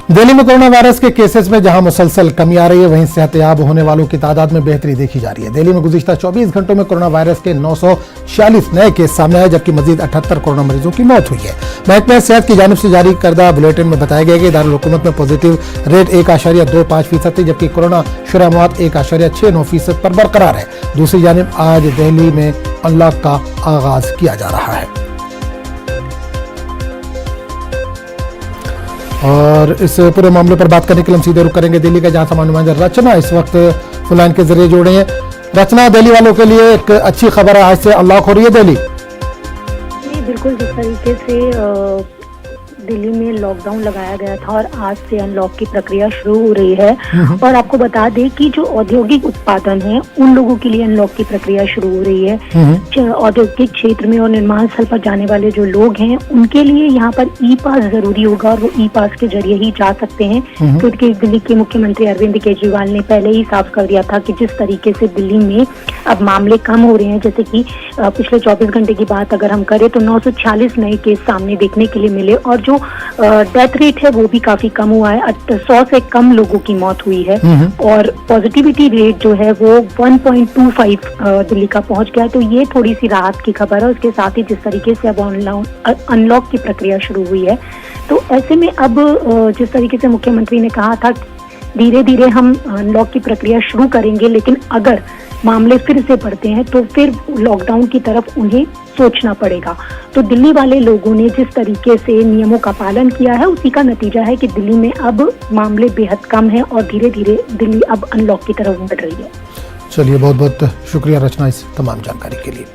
दिल्ली में corona virus के cases में जहां मुसलसल कमी आ रही है, वहीं सेहतयाब होने वालों की तादाद में बेहतरी देखी जा रही है। दिल्ली में गुज़िश्ता 24 घंटों में कोरोना वायरस के 946 नए केस सामने आए, जबकि मजीद 78 कोरोना मरीजों की मौत हुई है। महकमा सेहत की जानिब से जारी करदा बुलेटिन में बताया गया कि दारुल हुकूमत में पॉजिटिव रेट 1.25% थी, जबकि कोरोना शुरा मौत 1.69% पर बरकरार है। दूसरी जानिब आज दिल्ली में अनलॉक का आगाज किया जा रहा है और इस पूरे मामले पर बात करने के लिए हम सीधे रुख करेंगे दिल्ली का, जहां हमारे नुमाइंदा रचना इस वक्त फोन के जरिए जुड़े हैं। रचना, दिल्ली वालों के लिए एक अच्छी खबर है, आज से अनलॉक हो रही है दिल्ली। जी बिल्कुल, जिस तरीके से दिल्ली में लॉकडाउन लगाया गया था और आज से अनलॉक की प्रक्रिया शुरू हो रही है। और आपको बता दें कि जो औद्योगिक उत्पादन है उन लोगों के लिए अनलॉक की प्रक्रिया शुरू हो रही है। औद्योगिक क्षेत्र में और निर्माण स्थल पर जाने वाले जो लोग हैं उनके लिए यहाँ पर ई पास जरूरी होगा और वो ई पास के जरिए ही जा सकते हैं, क्योंकि दिल्ली के मुख्यमंत्री अरविंद केजरीवाल ने पहले ही साफ कर दिया था कि जिस तरीके से दिल्ली में अब मामले कम हो रहे हैं, जैसे कि पिछले 24 घंटे की बात अगर हम करें तो 946 नए केस सामने देखने के लिए मिले और जो डेथ रेट है वो भी काफी कम हुआ है। 100 से कम लोगों की मौत हुई है और पॉजिटिविटी रेट जो है वो 1.25 दिल्ली का पहुंच गया। तो ये थोड़ी सी राहत की खबर है। उसके साथ ही जिस तरीके से अब अनलॉक की प्रक्रिया शुरू हुई है, तो ऐसे में अब जिस तरीके से मुख्यमंत्री ने कहा था धीरे धीरे हम अनलॉक की प्रक्रिया शुरू करेंगे, लेकिन अगर मामले फिर से बढ़ते हैं तो फिर लॉकडाउन की तरफ उन्हें सोचना पड़ेगा। तो दिल्ली वाले लोगों ने जिस तरीके से नियमों का पालन किया है उसी का नतीजा है कि दिल्ली में अब मामले बेहद कम हैं और धीरे धीरे दिल्ली अब अनलॉक की तरफ बढ़ रही है। चलिए, बहुत बहुत शुक्रिया रचना इस तमाम जानकारी के लिए।